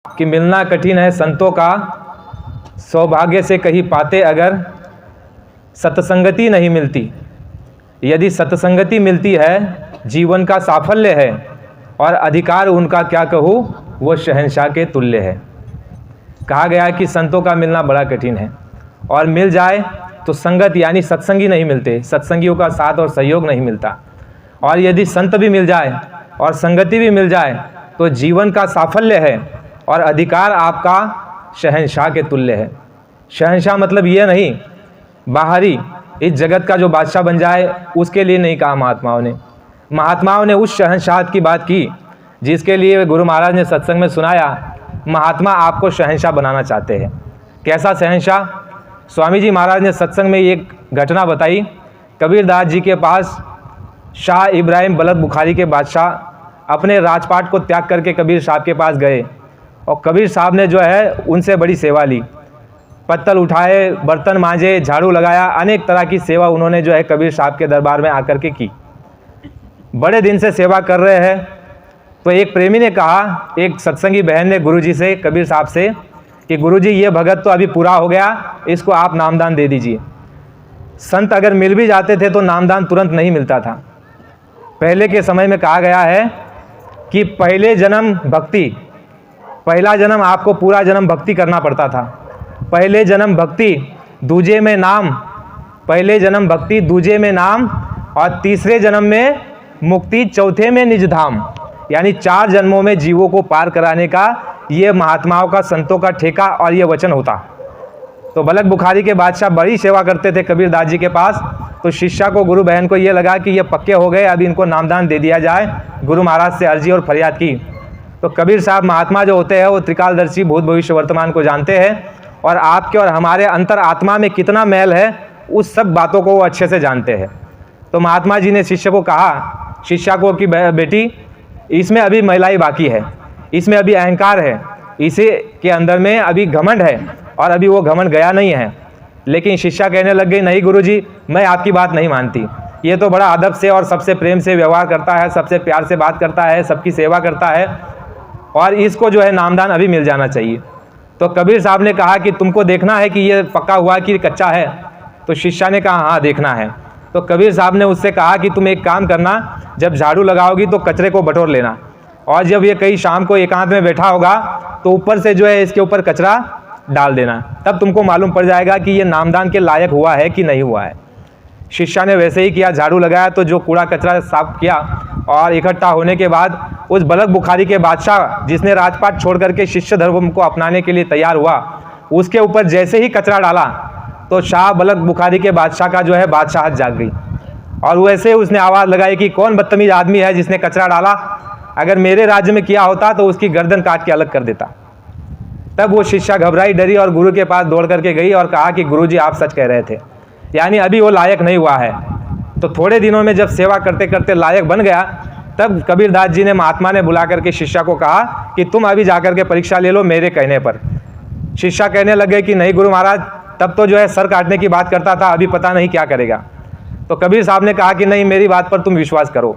कि मिलना कठिन है संतों का, सौभाग्य से कहीं पाते अगर सत्संगति नहीं मिलती। यदि सत्संगति मिलती है जीवन का साफल्य है, और अधिकार उनका क्या कहूँ वो शहंशाह के तुल्य है। कहा गया है कि संतों का मिलना बड़ा कठिन है, और मिल जाए तो संगत यानी सत्संगी नहीं मिलते, सत्संगियों का साथ और सहयोग नहीं मिलता। और यदि संत भी मिल जाए और संगति भी मिल जाए तो जीवन का साफल्य है और अधिकार आपका शहंशाह के तुल्य है। शहंशाह मतलब ये नहीं बाहरी इस जगत का जो बादशाह बन जाए, उसके लिए नहीं कहा महात्माओं ने। महात्माओं ने उस शहंशाह की बात की जिसके लिए गुरु महाराज ने सत्संग में सुनाया। महात्मा आपको शहंशाह बनाना चाहते हैं। कैसा शहंशाह? स्वामी जी महाराज ने सत्संग में एक घटना बताई। कबीरदास जी के पास शाह इब्राहिम बलद बुखारी के बादशाह अपने राजपाट को त्याग करके कबीर साहब के पास गए, और कबीर साहब ने जो है उनसे बड़ी सेवा ली। पत्तल उठाए, बर्तन मांजे, झाड़ू लगाया, अनेक तरह की सेवा उन्होंने जो है कबीर साहब के दरबार में आकर के की। बड़े दिन से सेवा कर रहे हैं। तो एक प्रेमी ने कहा, एक सत्संगी बहन ने गुरुजी से, कबीर साहब से, कि गुरुजी ये भगत तो अभी पूरा हो गया, इसको आप नामदान दे दीजिए। संत अगर मिल भी जाते थे तो नामदान तुरंत नहीं मिलता था। पहले के समय में कहा गया है कि पहले जन्म भक्ति, पहला जन्म आपको पूरा जन्म भक्ति करना पड़ता था। पहले जन्म भक्ति, दूजे में नाम, पहले जन्म भक्ति, दूजे में नाम, और तीसरे जन्म में मुक्ति, चौथे में निज धाम। यानी 4 जन्मों में जीवों को पार कराने का ये महात्माओं का, संतों का ठेका और ये वचन होता। तो बलक बुखारी के बादशाह बड़ी सेवा करते थे कबीरदास जी के पास। तो शिष्या को, गुरु बहन को ये लगा कि ये पक्के हो गए, अभी इनको नामदान दे दिया जाए। गुरु महाराज से अर्जी और फरियाद की। तो कबीर साहब महात्मा जो होते हैं वो त्रिकालदर्शी, भूत भविष्य वर्तमान को जानते हैं, और आपके और हमारे अंतर आत्मा में कितना मैल है उस सब बातों को वो अच्छे से जानते हैं। तो महात्मा जी ने शिष्य को कहा, शिष्या को, कि बेटी इसमें अभी महिलाई बाकी है, इसमें अभी अहंकार है, इसे के अंदर में अभी घमंड है, और अभी वो घमंड गया नहीं है। लेकिन शिष्या कहने लग गई, नहीं गुरुजी, मैं आपकी बात नहीं मानती। ये तो बड़ा अदब से और सबसे प्रेम से व्यवहार करता है, सबसे प्यार से बात करता है, सबकी सेवा करता है, और इसको जो है नामदान अभी मिल जाना चाहिए। तो कबीर साहब ने कहा कि तुमको देखना है कि ये पक्का हुआ कि कच्चा है? तो शिष्या ने कहा हाँ देखना है। तो कबीर साहब ने उससे कहा कि तुम एक काम करना, जब झाड़ू लगाओगी तो कचरे को बटोर लेना, और जब ये कहीं शाम को एकांत में बैठा होगा तो ऊपर से जो है इसके ऊपर कचरा डाल देना, तब तुमको मालूम पड़ जाएगा कि ये नामदान के लायक हुआ है कि नहीं हुआ है। शिष्या ने वैसे ही किया, झाड़ू लगाया तो जो कूड़ा कचरा साफ किया, और इकट्ठा होने के बाद उस बलक बुखारी के बादशाह जिसने राजपाट छोड़ करके शिष्य धर्म को अपनाने के लिए तैयार हुआ, उसके ऊपर जैसे ही कचरा डाला तो शाह बलक बुखारी के बादशाह का जो है बादशाहत जाग गई। और वैसे उसने आवाज़ लगाई कि कौन बदतमीज आदमी है जिसने कचरा डाला, अगर मेरे राज्य में किया होता तो उसकी गर्दन काट के अलग कर देता। तब वो शिष्या घबराई, डरी, और गुरु के पास दौड़ करके गई और कहा कि गुरुजी आप सच कह रहे थे, यानी अभी वो लायक नहीं हुआ है। तो थोड़े दिनों में जब सेवा करते करते लायक बन गया, तब कबीरदास जी ने, महात्मा ने बुला करके शिष्या को कहा कि तुम अभी जाकर के परीक्षा ले लो मेरे कहने पर। शिष्या कहने लगे कि नहीं गुरु महाराज, तब तो जो है सर काटने की बात करता था, अभी पता नहीं क्या करेगा। तो कबीर साहब ने कहा कि नहीं, मेरी बात पर तुम विश्वास करो।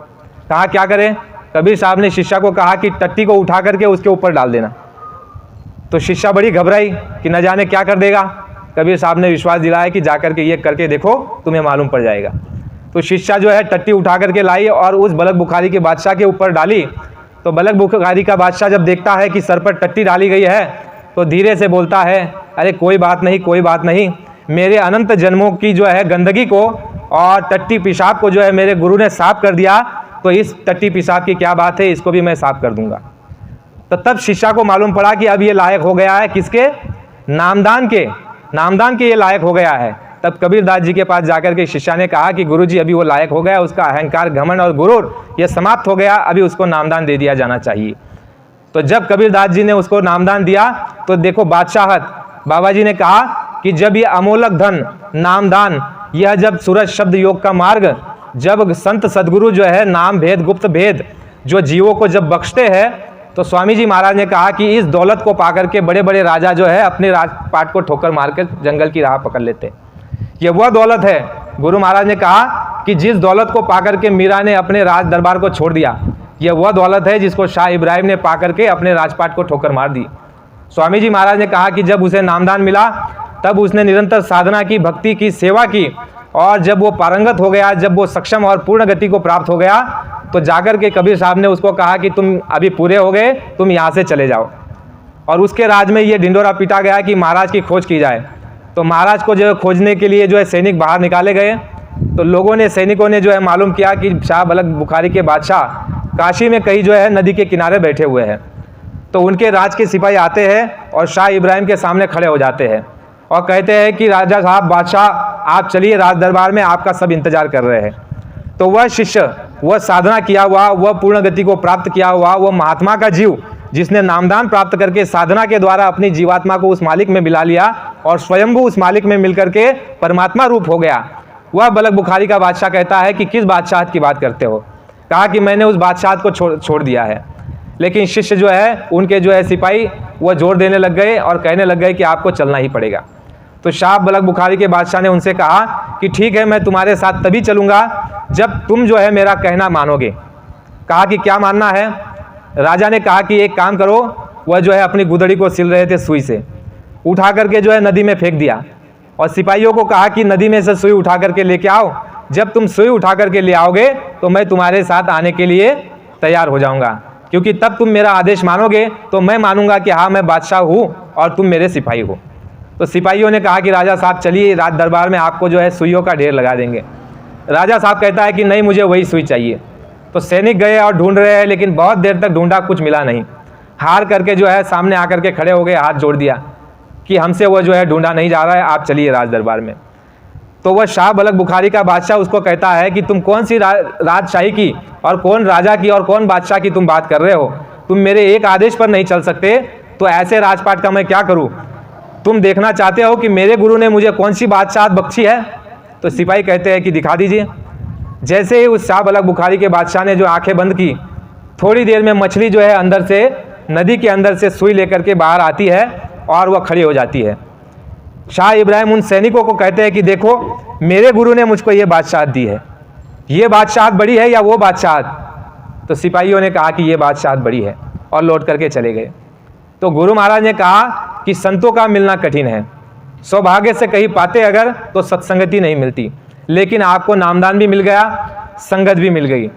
कहा क्या करें? कबीर साहब ने शिष्या को कहा कि टट्टी को उठा करके उसके ऊपर डाल देना। तो शिष्या बड़ी घबराई कि न जाने क्या कर देगा। कबीर साहब ने विश्वास दिलाया कि जाकर के ये करके देखो, तुम्हें मालूम पड़ जाएगा। तो शिष्या जो है टट्टी उठा करके लाई और उस बलक बुखारी के बादशाह के ऊपर डाली। तो बलक बुखारी का बादशाह जब देखता है कि सर पर टट्टी डाली गई है तो धीरे से बोलता है, अरे कोई बात नहीं, कोई बात नहीं, मेरे अनंत जन्मों की जो है गंदगी को और टट्टी पेशाब को जो है मेरे गुरु ने साफ कर दिया, तो इस टट्टी पेशाब की क्या बात है, इसको भी मैं साफ कर दूंगा। तो तब शिष्या को मालूम पड़ा कि अब ये लायक हो गया है किसके? नामदान के। नामदान के ये लायक हो गया है। तब कबीरदास जी के पास जाकर के शिष्या ने कहा कि गुरुजी अभी वो लायक हो गया, उसका अहंकार, घमंड और गुरूर ये समाप्त हो गया, अभी उसको नामदान दे दिया जाना चाहिए। तो जब कबीरदास जी ने उसको नामदान दिया तो देखो बादशाहत, बाबा जी ने कहा कि जब ये अमोलक धन नामदान, यह जब सूरज शब्द योग का मार्ग, जब संत सदगुरु जो है नाम भेद गुप्त भेद जो जीवों को जब बख्शते हैं, तो स्वामी जी महाराज ने कहा कि इस दौलत को पाकर के बड़े बड़े राजा जो है अपने राजपाट को ठोकर मारकर जंगल की राह पकड़ लेते। ये वह दौलत है। गुरु महाराज ने कहा कि जिस दौलत को पाकर के मीरा ने अपने राज दरबार को छोड़ दिया, ये वह दौलत है जिसको शाह इब्राहिम ने पाकर के अपने राजपाट को ठोकर मार दी। स्वामी जी महाराज ने कहा कि जब उसे नामदान मिला तब उसने निरंतर साधना की, भक्ति की, सेवा की, और जब वो पारंगत हो गया, जब वो सक्षम और पूर्ण गति को प्राप्त हो गया, तो जाकर के कबीर साहब ने उसको कहा कि तुम अभी पूरे हो गए, तुम यहाँ से चले जाओ। और उसके राज में ये ढिंडोरा पीटा गया कि महाराज की खोज की जाए। तो महाराज को जो है खोजने के लिए जो है सैनिक बाहर निकाले गए। तो लोगों ने, सैनिकों ने जो है मालूम किया कि शाह बलख बुखारी के बादशाह काशी में कहीं जो है नदी के किनारे बैठे हुए हैं। तो उनके राज के सिपाही आते हैं और शाह इब्राहिम के सामने खड़े हो जाते हैं और कहते हैं कि राजा साहब, बादशाह आप चलिए, राज दरबार में आपका सब इंतजार कर रहे हैं। तो वह शिष्य, वह साधना किया हुआ, वह पूर्ण गति को प्राप्त किया हुआ, वह महात्मा का जीव जिसने नामदान प्राप्त करके साधना के द्वारा अपनी जीवात्मा को उस मालिक में मिला लिया और स्वयंभू उस मालिक में मिलकर के परमात्मा रूप हो गया, वह बलख बुखारी का बादशाह कहता है कि किस बादशाह की बात करते हो? कहा कि मैंने उस बादशाह को छोड़ दिया है। लेकिन शिष्य जो है, उनके जो है सिपाही, वह जोर देने लग गए और कहने लग गए कि आपको चलना ही पड़ेगा। तो शाह बलख बुखारी के बादशाह ने उनसे कहा कि ठीक है, मैं तुम्हारे साथ तभी चलूँगा जब तुम जो है मेरा कहना मानोगे। कहा कि क्या मानना है? राजा ने कहा कि एक काम करो, वह जो है अपनी गुदड़ी को सिल रहे थे सुई से, उठा करके जो है नदी में फेंक दिया और सिपाहियों को कहा कि नदी में से सुई उठा करके लेके आओ। जब तुम सुई उठा करके ले आओगे तो मैं तुम्हारे साथ आने के लिए तैयार हो जाऊंगा, क्योंकि तब तुम मेरा आदेश मानोगे तो मैं मानूंगा कि हाँ मैं बादशाह हूँ और तुम मेरे सिपाही हो। तो सिपाहियों ने कहा कि राजा साहब चलिए, राज दरबार में आपको जो है सुइयों का ढेर लगा देंगे। राजा साहब कहता है कि नहीं, मुझे वही सुई चाहिए। तो सैनिक गए और ढूंढ रहे हैं, लेकिन बहुत देर तक ढूंढा, कुछ मिला नहीं। हार करके जो है सामने आकर के खड़े हो गए, हाथ जोड़ दिया कि हमसे वो जो है ढूंढा नहीं जा रहा है, आप चलिए राज दरबार में। तो वह शाह बलख बुखारी का बादशाह उसको कहता है कि तुम कौन सी राजशाही की और कौन राजा की और कौन बादशाह की तुम बात कर रहे हो? तुम मेरे एक आदेश पर नहीं चल सकते, तो ऐसे राजपाट का मैं क्या करूं? तुम देखना चाहते हो कि मेरे गुरु ने मुझे कौन सी बादशाहत बख्शी है? तो सिपाही कहते हैं कि दिखा दीजिए। जैसे ही उस शाह बलख बुखारी के बादशाह ने जो आंखें बंद की, थोड़ी देर में मछली जो है अंदर से, नदी के अंदर से सुई लेकर के बाहर आती है और वह खड़ी हो जाती है। शाह इब्राहिम उन सैनिकों को कहते हैं कि देखो, मेरे गुरु ने मुझको ये बादशाहत दी है, ये बादशाहत बड़ी है या वो बादशाहत? तो सिपाहियों ने कहा कि ये बादशाहत बड़ी है और लौट करके चले गए। तो गुरु महाराज ने कहा कि संतों का मिलना कठिन है, सौभाग्य से कहीं पाते अगर तो सत्संगति नहीं मिलती। लेकिन आपको नामदान भी मिल गया, संगत भी मिल गई।